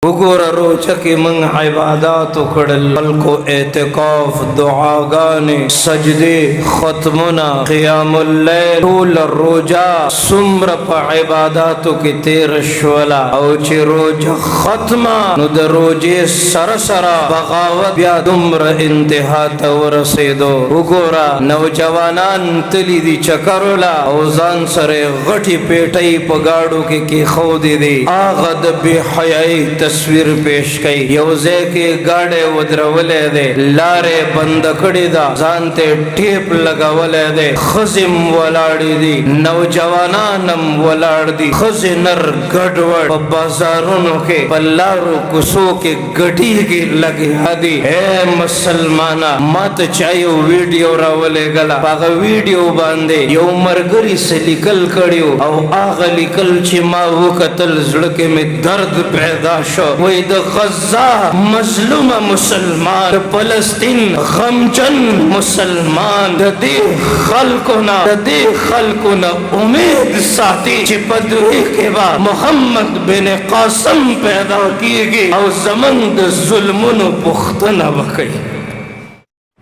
وګور روچه کې من عبادات کړل کو اعتکاف دعاګانې سجدي ختمونه قیام الليل طول الروجا سمر په عباداتو کې تیر شولا او چې روجه ختمه نو د روجې سره سره بغاوت بیا دومره انتها ته ورسېدو وګوره نوجوانان تلی دي چکرولا او ځان سره غټي پیټۍ په گاډو کې خودي دي اغه د بے حیاي تصویر پیش کئی یوزے کے گاڑے ودرولے دے لارے بند کڑی دا زانتے ٹیپ لگاولے دے خزم ولاڑی دی نوجوانانم ولاڑ دی خزنر گڑوڑ بازارونو کے پلارو کسو کے گڑی کی لگی دی اے مسلمانا مات چایو ویڈیو راولے گلا پاگا ویڈیو باندے یو مرگری سے لکل کڑیو او آغا لکل چی ما وکتل زڑکے میں درد پیدا شو وی د غزہ مظلوم مسلمان فلسطین غمجن مسلمان د دې خلقنا امید ساتي چې په دوی کې با محمد بن قاسم پیدا کیږي او زمن د ظلمونو پختنه وکړي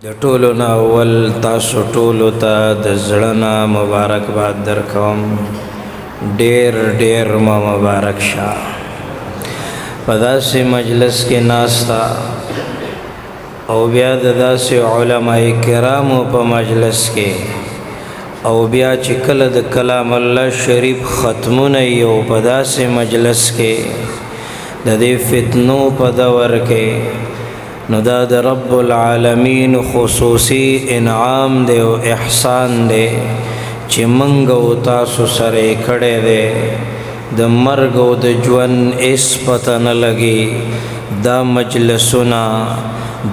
د ټولو نه اول تاسو ټولو ته د زړه نه مبارکباد درکوم ډېر مبارک شه پداسې مجلس کې ناستا او بیا داسې علماء کرامو په مجلس کې او بیا چې کله د کلام الله شریف ختمونه یو پداسې مجلس کې د دې فتنو په دور کې نو دا د رب العالمین خصوصي انعام دی او احسان دی چې منګ او تاسو سره کړه دی د مرګ او د ژوند اس پته نه لګي دا مجلسونه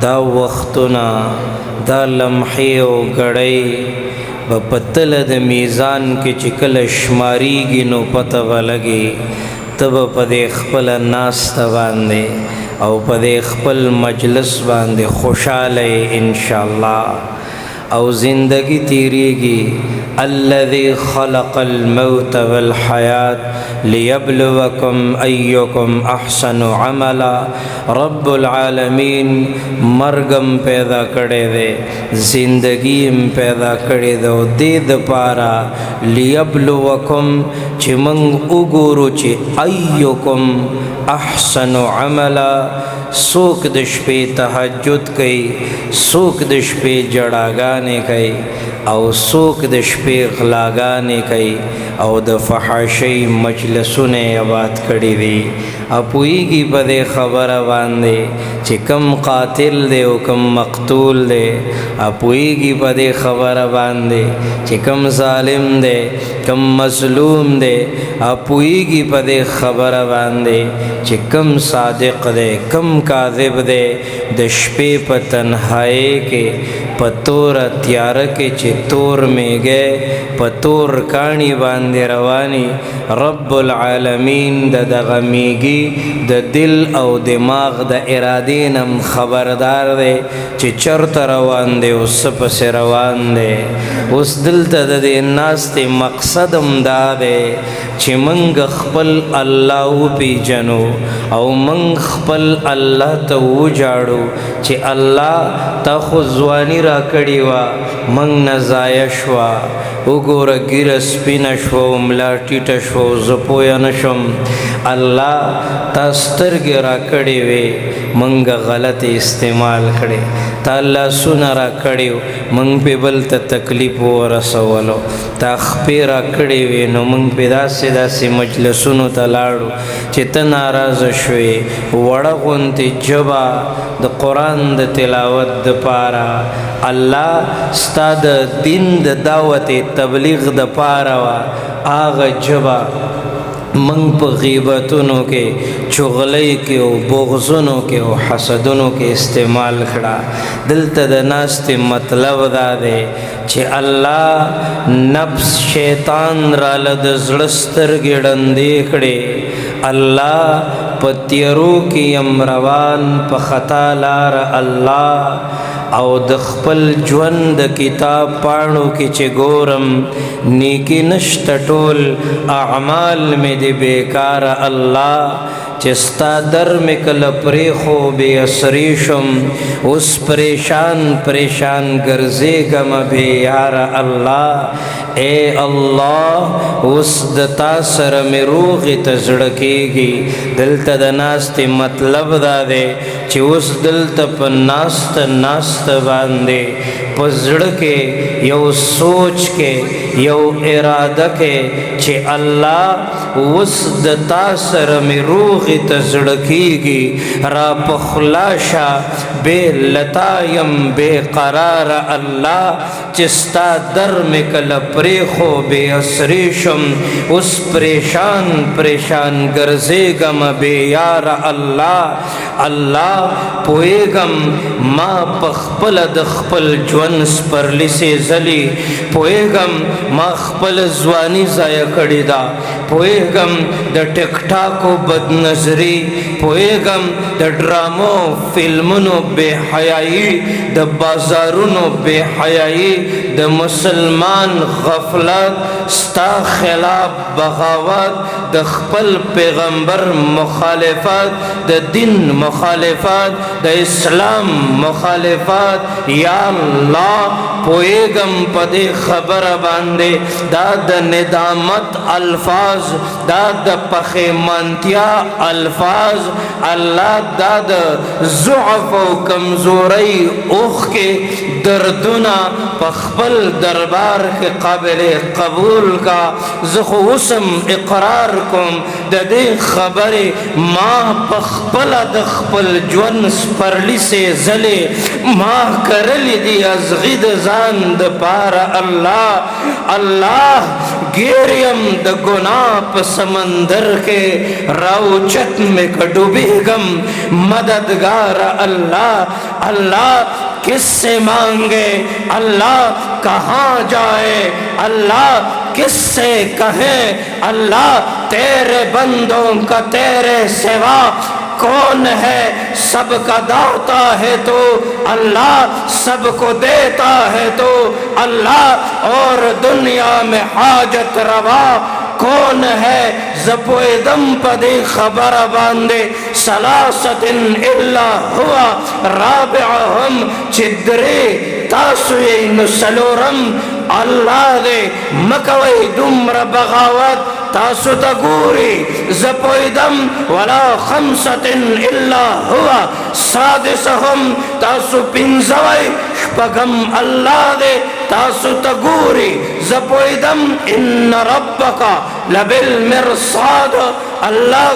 دا وختونه دا لمحې او غړۍ په پتل د میزان کې چې کله شماريږي نو پته ولګي تب په دې خپل ناسته باندې او په دې خپل مجلس باندې خوشاله ان شاء الله او زندگی تیریږي الذي خلق الموت والحیات لیبلوکم ایکم احسن عملا رب العالمین مرگم پیدا کړی دی زندگیم پیدا کړی دی او دې دپاره لیبلوکم چې موږ وګورو چې ایکم احسن عملا سوک د شپې تهجد کوي سوک د شپې جړاګانې کوي او سوک د شپې غلاګانې کوي او د فحاشۍ مجلسونه آباد کړي دي اپویږي په دې خبره باندې چې کم قاتل دی او کم مقتول دی اپویږي په دې خبره باندې چې کم ظالم دی کم مظلوم دی اپویږي په دې خبره باندې چې کم صادق دی کم کاذب دی د شپې په تنهایی کې په تور تیار کې چې تور میږي په تور کانی باندې رواني رب العالمین د دغه میږي د دل او دماغ د ارادې نم خبردار دی چې چرته روان دی او څه پسې روان دی اوس دلته د دې ناستې مقصد هم دا دی چې موږ خپل الله وپېژنو او موږ خپل الله ته وجاړو چې الله تا خو ځواني راکړې وه موږ نه ضایع شوه وګوره ږیره سپینه شوه ملا ټیټه شوه زه پوه نه شم الله تا سترګې راکړې وې موږ غلط استعمال کړې تا لاسونه راکړي موږ پې بل ته تکلیف ورسولو تا خپې راکړې وې نو موږ پې داسې مجلسونو ته لاړو چې ته ناراضه شوې وړه غوندې ژبه د قرآن د تلاوت دپاره الله ستا د دین د دعوت تبلیغ دپاره وه هغه ژبه منگ پا غیبتونو کے چغلی کے او بغضونو کے او حسدونو کے استعمال کھڑا دلتا دا ناستی مطلب دا دے چھ اللہ نفس شیطان را لد زڑستر گڑن دیکھڑے اللہ پتیرو کی امروان پا خطا لار اللہ او د خپل ژوند د کتاب پاڼو کې چې ګورم نیکی نشته ټول اعمال مې د بیکار الله چستا در مکل پریخو بے اسریشم اس پریشان پریشان گرزے گم بے یار اللہ اے اللہ اس دتا سر میں روغی تزڑکے گی دلتا دا ناست مطلب دا دے چی اس دلتا پا ناست ناست باندے پزڑکے یو سوچ کے یو ارادہ کے چی اللہ اس دتا سر میں روغی تزڑکی گی را پخلاشا بے لطایم بے قرار اللہ چستا در میں کل پریخو بے اسریشم اس پریشان پریشان گرزے گم بے یار اللہ اللہ پوئیگم ما پخپل دخپل جونس پر لسی زلی پوئیگم ما خپل زوانی زایا کڑی دا پوئیگم دا ٹک ٹاکو بد نظری پوئیگم دا ڈرامو فلمونو بے حیائی دا بازارونو بے حیائی دا مسلمان غفلت ستا خلاف بغاوت دا خپل پیغمبر مخالفت دا دین مخالفت دا اسلام مخالفت یا اللہ پوئیگم پدے خبر باندے دا دا ندامت الفاظ دا دا پخیمانتیا الفاظ اللہ دا دا ضعف و کمزوری اوخ کے دردنا پخبل دربار کے قابل قبول کا زخو اسم اقرار کم دا دے خبر ماں پخبل دخبل جونس پرلی سے زلے ماں کرلی دی از غید زان دا پارا اللہ اللہ گیریم دا گناہ پا سمندر کے راوچت میں کڈوبی گم مددگار اللہ اللہ کس سے مانگے اللہ کہاں جائے اللہ کس سے کہیں اللہ تیرے بندوں کا تیرے سوا کون ہے سب کا داتا ہے تو اللہ سب کو دیتا ہے تو اللہ اور دنیا میں حاجت روا کون ہے زپوئے دم پدی خبر باندے سلاست الا ہوا رابعہم چدرے تاسوی نسلورم اللہ دے مکوئی دمر بغاوت تاسو تگوری زپوئی دم ولا خمسة الا ہوا سادسہم تاسو پنزوئی شپگم اللہ دے تاسو تگوری زپوئی دم ان ربکا لبالمرصاد اللہ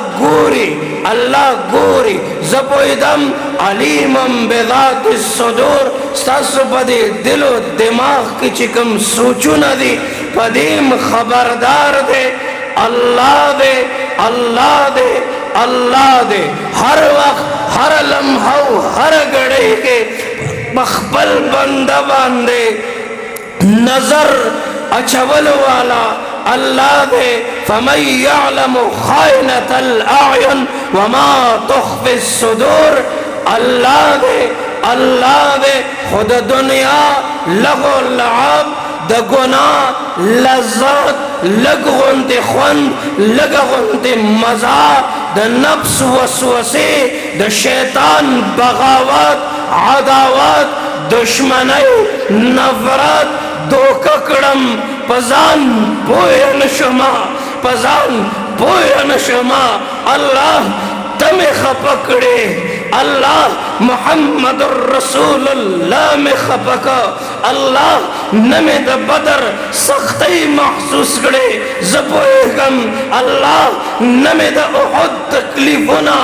گوری زپوئی دم علیمم بذات الصدور ستاسو پدی دل و دماغ کی چکم سوچو ندی پدیم خبردار دے اللہ دے اللہ دے اللہ دے ہر وقت ہر لمحہ ہر گڑے کے مخبل بندہ باندے نظر اچھول والا اللہ دے فمن یعلم خائنة الاعین وما تخفی الصدور اللہ دے خود دنیا لغو لعب دا گناہ لذت لگغنت خوند لگغنت مزا دا نفس وسوسے دا شیطان بغاوت عداوت دشمنی نفرت دو ککڑم پزان پوین شما اللہ تمہیں خپکڑے اللہ محمد الرسول اللہ میں خپکا اللہ نمی دا بدر سختی محسوس کرے زبوئیگم اللہ نمی دا احد تکلیفنا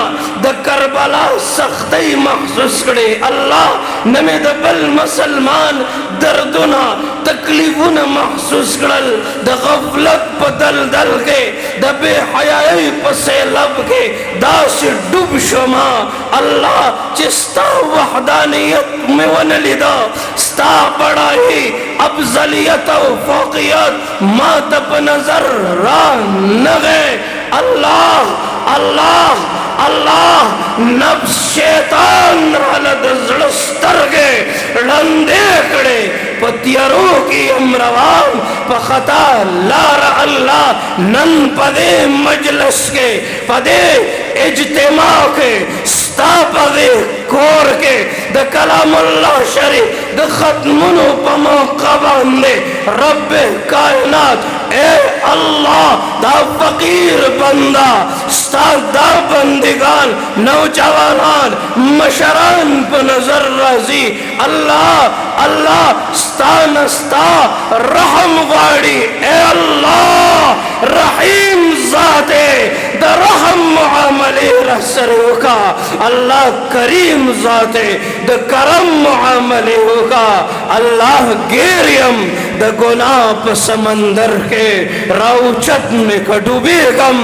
دا کربلا سختی محسوس کرے اللہ نمی دا بل مسلمان دردنا تکلیفنا محسوس کرل دا غفلت پا دل کے دا بے حیائی پا سیلب کے دا سے ڈوب شما اللہ چستا وحدانیت میں ونلیدہ ستا بڑائی افضلیت و فوقیت ما تب نظر ران نگے اللہ اللہ اللہ نفس شیطان رالد زڑستر گے رندے کڑے पतियरों की अमरवान पखता लार अल्लाह नन पदे मजलस के पदे इज्तिमा के स्ता पदे कोर के द कलामुल्लाह शरीफ द खत्मुनो पमो कबांदे रब कायनात ए अल्लाह दा फकीर बंदा स्ता दा बंदिगान नौजवानान मशरान पर नजर राजी अल्लाह अल्लाह स्ता नस्ता रहम वाड़ी ए अल्लाह रहीम ज़ाते द रहम मुआमले रसर होगा अल्लाह करीम ज़ाते द करम मुआमले होगा अल्लाह गेरियम द गुनाह समंदर के राउचत में कडूबे गम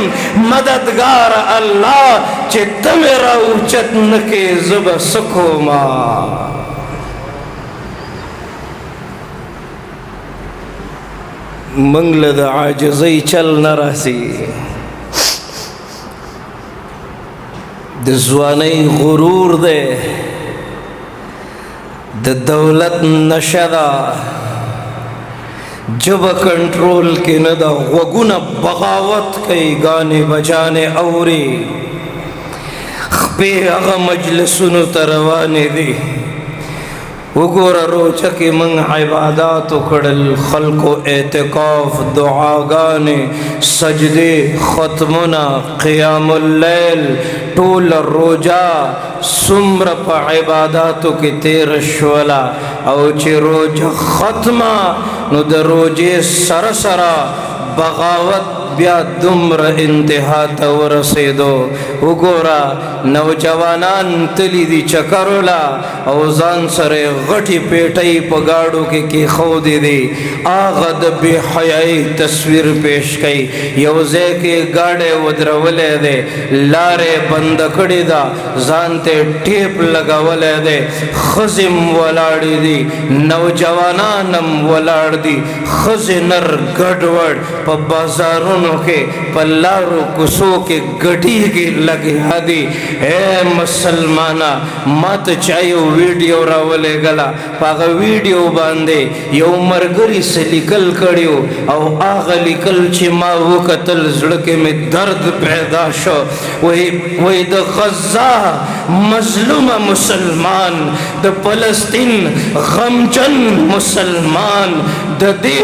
मददगार अल्लाह चित्त में राउचत न के जुब सुखो माँ मंगल द आजज़ई चल न रासी द ज़वानई गुरूर दे द दौलत नशदा जब कंट्रोल के नदा वगुन बगावत कई गाने बजाने औरे पे अगा मजलिसुन तरवाने दे उगोरा रोचा के मंग इबादत उखड़ल खल्को एतिकाफ दुआ गाने सजदे खत्मुना क़ियामुल लैल टोल रोजा सुम्र प इबादत के तेरशवला औ चे रोजा खत्मा नु द रोजे सरसरा बगावत ब्या दुम्र इंतहा तवर से दो उगोरा नौजवानान तली दी चकरोला औजान सरे गठी पेटई पगाड़ो के खो दे दे आगद बेहयाई तस्वीर पेश कई यौजे के गाड़े उद्रवले दे लारे बंद कड़ी दा जानते टेप लगावले दे खजिम वलाड़ी दी नौजवानानम वलाड़ दी खजिनर गड़वड़ प बाजारों के पल्लारो कुसो के गटी के लगे हादी ए मुसलमाना मत चाहिए वीडियो रावले गला पाग वीडियो बांधे यो मरगरी से निकल कड़ियो और आग निकल छिमा वो कतल झड़के में दर्द पैदा शो वही द गज़ा मजलूम मुसलमान द फलस्तीन गमजन मुसलमान द दे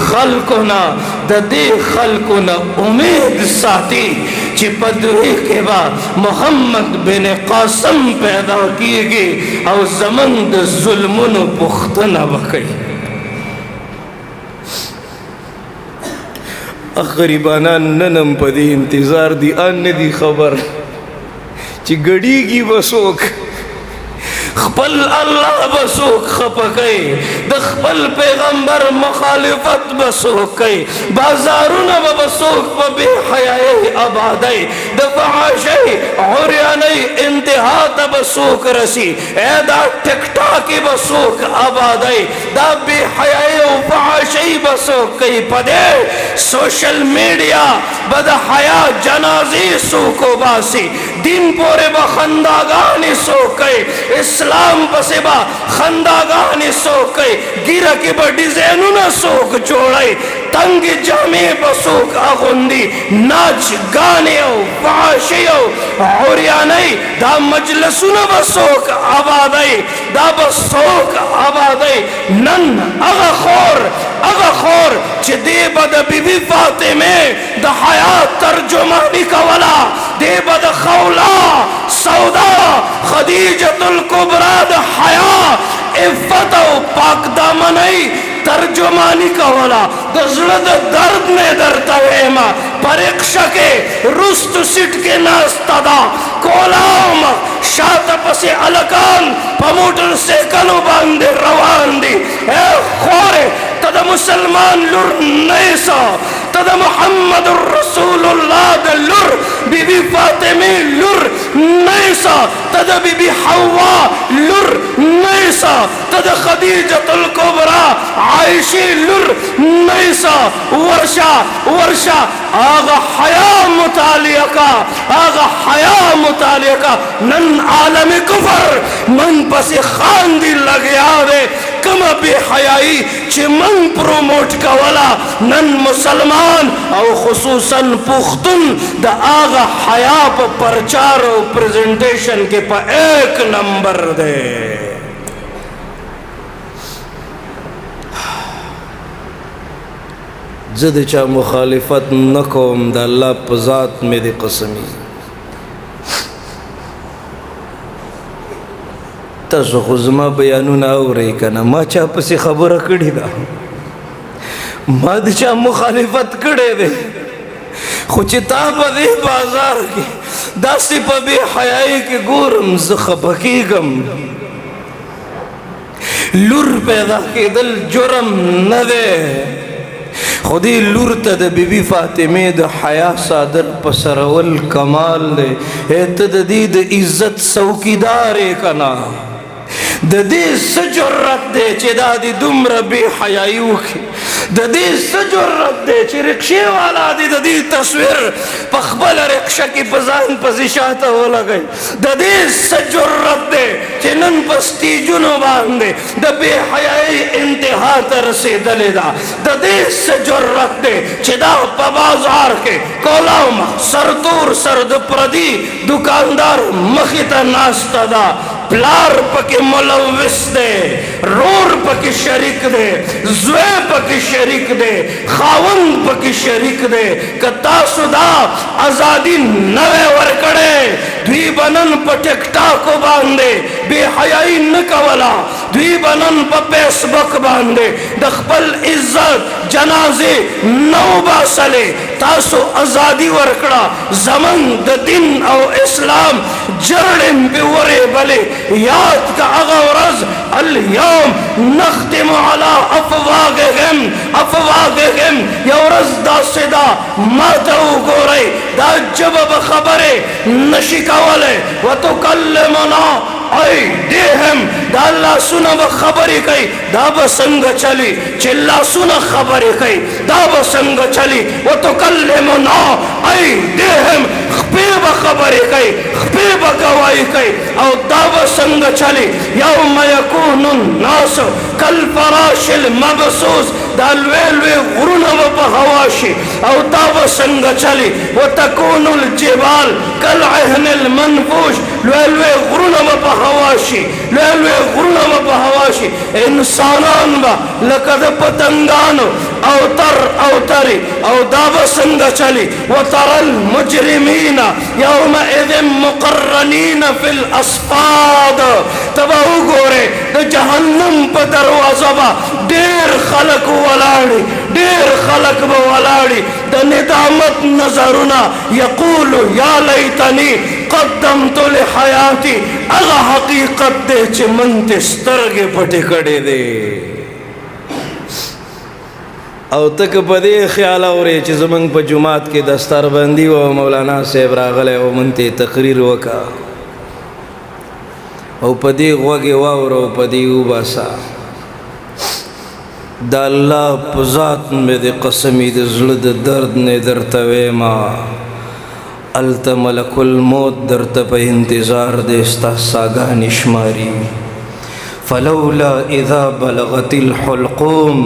खल्कुना द दे खल्कुना उम्मीद साथी चिपदुए के बाद मोहम्मद बिन कासम पैदा किए गए और जमंद जुल्मुन पुख्तना बकई अखरीबाना ननम पदी इंतजार दी अन्य दी खबर ची गड़ी की बसोक खपल अल्लाह बसोक खपकई द खपल पैगंबर मुखालिफत बसोकई बाजारुन बसोक बे हयाए आबादई द फहाशई औरियानई इंतहा बसोक रसी ऐदा टिकटॉक की बसोक आबादई द बे हयाए फहाशई बसोक कई पदे सोशल मीडिया बद हया जनाजे सोको बासी दिन पोरे बखंदागानी सोकई इस्लाम पसेबा खंदागानी सोकई गिरा के बा डिजाइनु न सोक जोड़ई तंग जामे बसोक आगुंदी नाच गाने फाशियो औरियानई दा मजलसुन बसोक आबादई दा बसोक आबादई नन अगा खोर चे दे बद बीबी फातिमे द हयात तर्जुमानी का वला दे बद खौला सौदा खदीजतुल कुबरा द हया इफ़्फ़त पाक दामनई तर्जुमानी का वाला दजलद दर्द ने दरता वेमा परीक्षा के रुस्त सिट के नास्तादा कोलाम शातप से अलकान पमोटर से कनो बांधे रवान दी ए खोरे तद मुसलमान लुर नैसा تد محمد رسول الله د لور بی بی فاطمه لور نیسا تد بی بی حوا لور نیسا تد خدیجة الکبرى عائشی لور نیسا ورشا آغا حیا مطالعہ کا نن عالم کفر من پس خاندی لگیا دے کم بے حیائی چھ من پروموٹ کولا نن مسلمان او خصوصاً پختن دا آغا حیا پا پرچار و پریزنٹیشن کے پا 1 نمبر دے زد چا مخالفت نکوم دا اللہ پا ذات میں دے قسمی تاسو خو زما بیانونه اورئ کنه ما چا پسې خبره کړې ده ما د چا مخالفت کړی دی خو چې تا په دې بازار کې داسې په بې حیایي کې ګورم زه خفه کېږم لور پیدا کېدل جرم نه دی خو دې لور ته د بیبي فاطمې د حیا صادر په سرول کمال دی ته د دې د عزت څوکیدار یې که نه د دې څه جرأت دی چې دا دې دومره بې حیایي وکړي د دې څه جرأت دی چې رکشې والا دې د دې تصویر په خپله رکشه کې په ځان پسې شاته ولګوي د دې څه جرأت دی چې نن په سټیجونو باندې د بې حیایي انتها ته رسېدلې ده د دې څه جرأت دی چې دا په بازار کې کولاومه سرتور سر د پردي دکاندار مخې ته ناسته ده پلار پکې ملوث دی رور پکې شریک دی زوی پکې شریک دی خاوند پکې شریک دی که تاسو دا ازادي نه وی ورکړی دوی به نن په ټیک ټاکو باندې بې حیایي نه کوله دوی به نن په فیسبک باندې د خپل عزت جنازې نه وباسلې تاسو ازادي ورکړه زمن د دین او اسلام جرړې مې ورېبلې یاد کا اغا ورځ اليوم نختم على افواههم یا ورځ داسې ده ما ته وګورئ دا ژبه به خبرې نشي کولی وتکلمنا ایدیهم دا لاسونه به خبرې کوي دا به څنګه چلی چې لاسونه خبرې کوي دا به څنګه چلی وتکلمنا ایدیهم خپې به خبرې کوي خپې به ګواهي کوي او دا به څنګه چلی یوم یکون الناس کالفراش المبثوث دا لوی لوی غرونه به په هوا شي او دا به څنګه چلی وتکون الجبال کالعهن المنفوش لوی لوی غرونه به په هوا شي لوی لوی غرونه به په هوا شي انسانان به لکه د پتنګانو اوتري او دا به څنګه چلی وترى المجرمین یومئذ مقرنین فی الاصفاد ته به وګورې د جهنم په دروازه به ډېر خلک ولاړي ډېر خلک به ولاړي د ندامت نظرونه یقول یا لیتنی قدمت لحیاتی هغه حقیقت دی چې من ته سترګې پټې کړې دی او تک په دې خیال اورې چې زمونږ په جومات کې دستاربندي و مولانا صاحب راغلی او من ته تقریر وکړه او په دې غوږ یې واوره او په دې وباسه د الله په ذات مې د قسمي د زړه د درد نه درته ویما الته ملک الموت درته په انتظار دی ستا ساګانې شماري فلولا اذا بلغت الحلقوم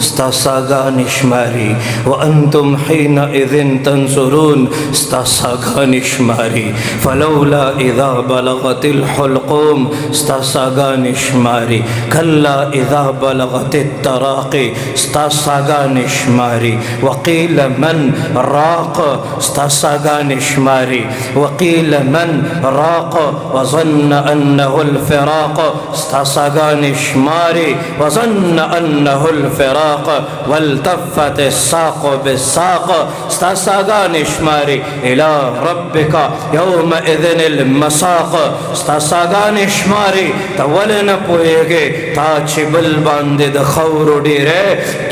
ستا ساګانې شماري وانتم حينئذ تنظرون ستا ساګانې شماري فلولا اذا بلغت الحلقوم ستا ساګانې شماري كلا اذا بلغت التراقي ستا ساګانې شماري وقيل من راق ستا ساګانې شماري وقيل من راق وظن انه الفراق ستا सागान शुमारी वज़न्न अन्नहुल फ़िराक़ वल्तफ़्फ़त अस्साक़ बिस्साक़ स्ता सागान शुमारी इला रब्बिका यौमइज़िनिल मसाक़ स्ता सागान शुमारी तवल न पोएगे ताची बल बांदे द खौरो डेरे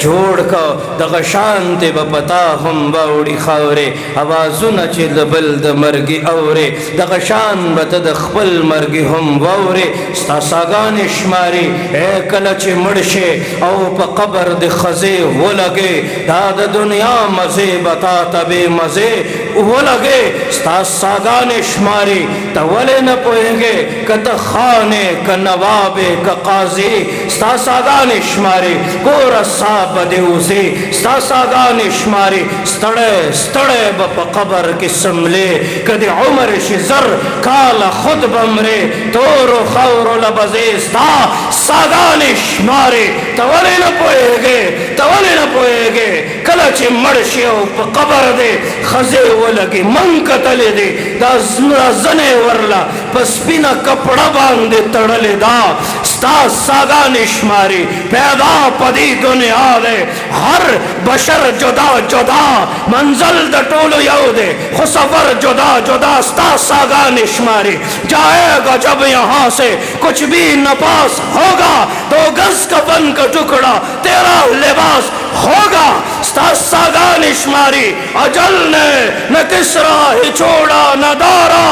जोड़ का दग शांति बपता हम बाउड़ी खौरे आवाज़ुन चिल बल द मर्गी औरे दग शान बत द खपल मर्गी हम वौरे स्ता सागान शुमारी ए कलच मुड़शे औ प कबर द खजे वो लगे दाद दुनिया मजे बता तबे मजे वो लगे स्ता सागान शुमारी तवले न पोएंगे कत खाने क नवाबे क काजी स्ता सागान शुमारी गोर साब देउसे स्ता सागान शुमारी स्तड़े स्तड़े बप कबर के समले कद उमर शिजर काल खुद बमरे तोरो खौरो लबजे स्ता सागान शुमारी तवले न पोएगे कलच मड़शियो प कबर दे खजे वो लगे मंक तले दे दा जने वरला पसपिना कपड़ा बांधे तड़ले दा स्ता सागान शुमारी पैदा पदी दुनिया दे हर बशर जुदा जुदा मंजिल द टोलो यादे खुसफर जुदा जुदा स्ता सागान शुमारी जाएगा जब यहाँ से कुछ भी न पास होगा 2 गज कफन का टुकड़ा तेरा लिबास होगा स्ता सागान शुमारी अजल ने न किसरा ही छोड़ा न दारा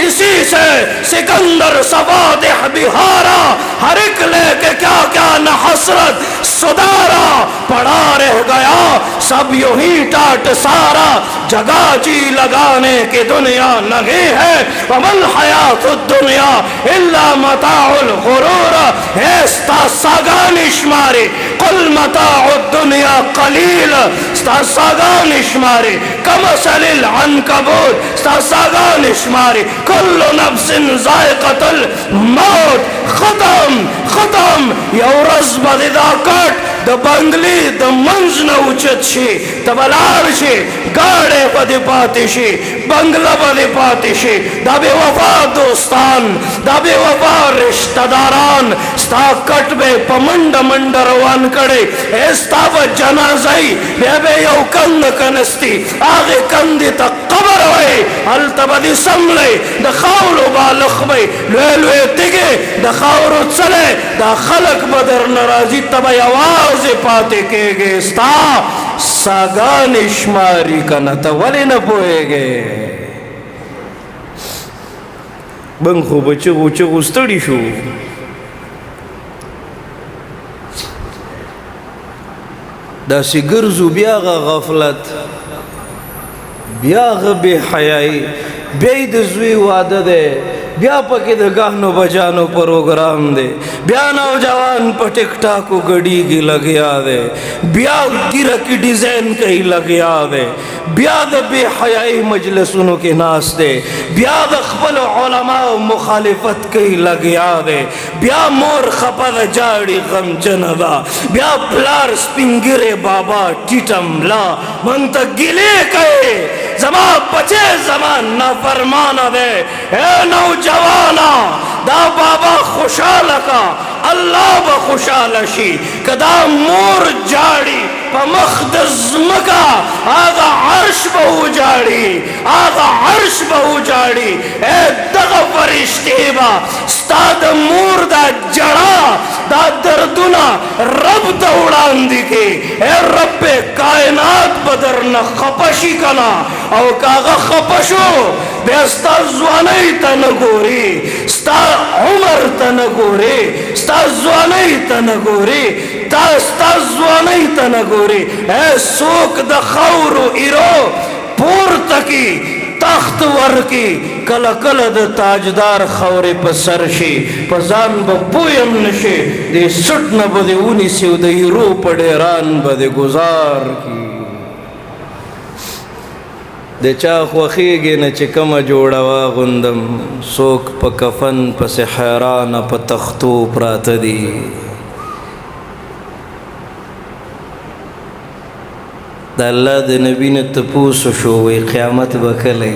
इसी से सिकंदर सवादिह बिहारा हर एक लेके क्या क्या न हसरत सुधारा पड़ा रह गया सब यूं ही टाट सारा जगह जी लगाने की दुनिया लगी है वमल हयातुद दुनिया इल्ला मताउल गुरूर स्ता सागान शुमारी कुल मताउद दुनिया कलील स्ता सागान शुमारी कमसलिल अनकबूत स्ता सागान शुमारी कुल्लु नफ्सिन ज़ाइक़तुल मौत खत्म खत्म यौरस बदिदा कट द बंगली द मंज न उचत शे तबलार शे गाड़े बदे पाते शे बंगला बदे पाते शे दाबे वफा दोस्तान दाबे वफा रिश्तेदारान स्ता कट बे पमंड मंडरवान कड़े एस्ताव जनाजाई बेबे यौ कंद कनस्ती आगे कंदी तक कबर होए हल तबदी समले द खाउलो बालखबे लुए तिगे द खाउरो चले द खलक बदर नाराजी तब आवाज पाते के गे स्ता सागान शुमारी का न तवले न पोएगे बंखो बच्चो चगो स्तड़ी शो दासी गर्जू ब्यागा गफलत ब्याग बेहयाई बेद जुई वादा दे ब्या पके द गानो बजानो प्रोग्राम दे ब्या नौजवान पर टिकटाको गड़ी की लगिया दे ब्या गिरा की डिजाइन कहीं लगिया दे ब्या द बेहयाई मजलिसों के नास दे ब्या द खपल उलमा मुखालिफत कहीं लगिया दे ब्या मोर खपद जाड़ी गम चनदा ब्या प्लार स्पिंगिरे बाबा टिटमला मन तक गिले कहे जमा बचे जमान ना फरमाना दे ए नौजवाना दा बाबा खुशाल का अल्लाह ब खुशाल शी कदा मोर जाड़ी पमखदज मका आगा अर्श बहु जाड़ी आगा अर्श बहु जाड़ी ए दग फरिश्ते बा स्ताद मोर दा जड़ा दा दर्दुना रब दौड़ान दिखे ए रब कायनात बदर न खपशी कना औ कागा खपशो बेस्ता ज़वानई तन गोरी स्ता उमर तन गोरी स्ता ज़वानई तन गोरी स्ता ज़वानई तन गोरी ए सोक द खौरो इरो पूर तकी तख्त वर की कल कल द ताजदार खौरे पसर शे पजान ब पोयम नशे दे सुट न बदे ऊनी से उदय रो पड़े रान बदे गुजार की दे चाख वखीगे न चिकम जोड़वा गुंदम सोक प कफन पस हैरान प तख्तो प्रात दी द अल्लाह द नबी ने तपूस शो वे क़यामत बकले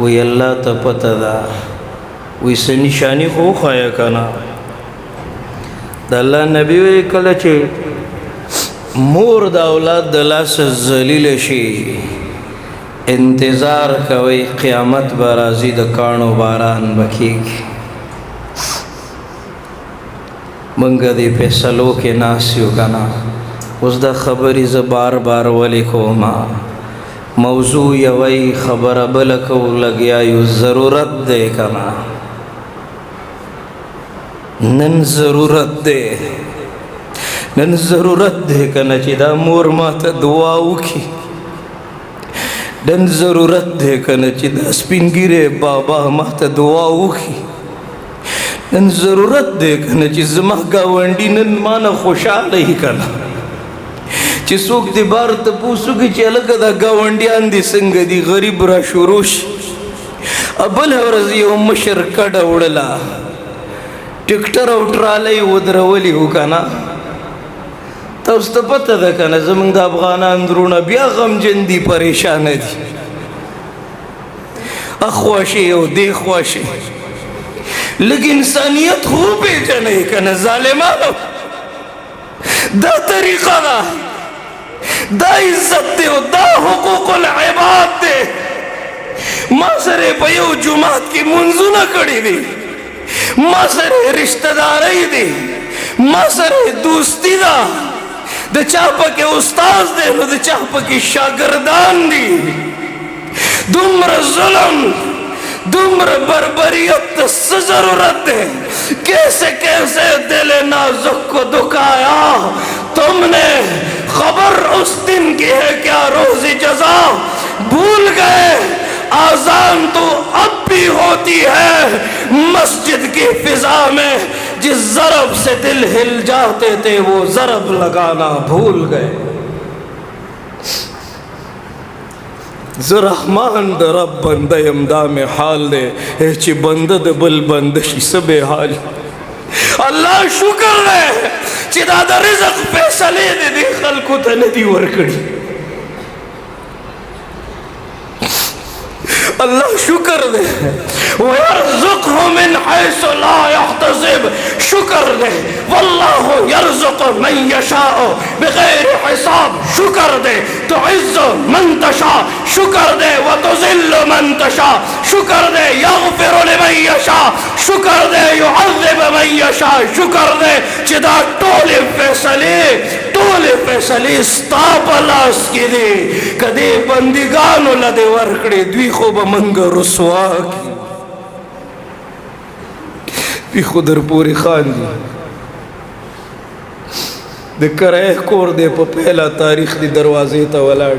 वे अल्लाह त पता दा वे से निशानी खो खाया कना د الله نبی وی کله چې مور د اولاد د لاس ذلیل شي انتظار کوي قیامت به راځي د کاڼو باران بکیږي منګه دې فیصلو کې ناس یو کنه اوس د خبرې زه بار بار ولیکوما موضوع یوی خبره بل کو لګیا یو ضرورت دی کنه نن ضرورت دی کنه چې دا مور ماته دعا وکړي نن ضرورت دی کنه چې دا سپینګیره بابا ماته دعا وکړي نن ضرورت دی کنه چې زما گاونډي نن مانه خوشاله هي کنه چې څوک دې بار ته پوښتنه چې لکه دا گاونډیان دي څنګه دي غریب را شروع شي ابل ورځ یو مشر کډه وړله ټیکټر او ټرالۍ ودرولې وکنه تاسو ته پته ده کنه زمونږ د افغانان درونه بیا غمجن دي پریشان دي اخواشي او دی خواشي لږ انسانیت خو پیژنئ کنه ظالمانو دا طریقه ده دا عزت دی او دا حقوق العباد دی ما سره په یو جماعت کې منځونه کړي دي ما سره رشتہ داري دي ما سره دوستی ده د چا پکې استاد دی نو د چا پکې شاګردان دي دومره ظلم دومره بربریت څه ضرورت ہے کیسے کیسے دل نازک کو دکھایا تم نے خبر اس دن کی ہے کیا روز جزا بھول گئے آزان تو اب بھی ہوتی ہے مسجد کی فضا میں جس ضرب سے دل ہل جاتے تھے وہ ضرب لگانا بھول گئے زرحمان د رب بنده یم دا می حال دی چې بنده د بل بنده شي څه بې حال الله شکر دی چې دا د رزق فیصلې دې دې خلکو ته نه دي ورکړي اللہ شکر دے وَيَرْزُقْهُ مِنْ حَيْثُ لَا يَحْتَسِبْ شکر دے واللہ يَرْزُقُ مَنْ يَشَاءُ بغیر حساب شکر دے تُعِزُّ مَنْ تَشَاءُ شکر دے وَتُذِلُّ مَنْ تَشَاءُ شکر دے يَغْفِرُ لِمَنْ يَشَاءُ شکر دے يُعَذِّبُ مَنْ يَشَاءُ شکر دے چدا ټول فیصلې ستا په لاس کې دي کدی بندګانو لدې ورکړې دوی خو به منګ رسوا کړي دوی خو در پورې خاندي د کرایه کور دی په پهلا تاریخ دی دروازې ته ولاړ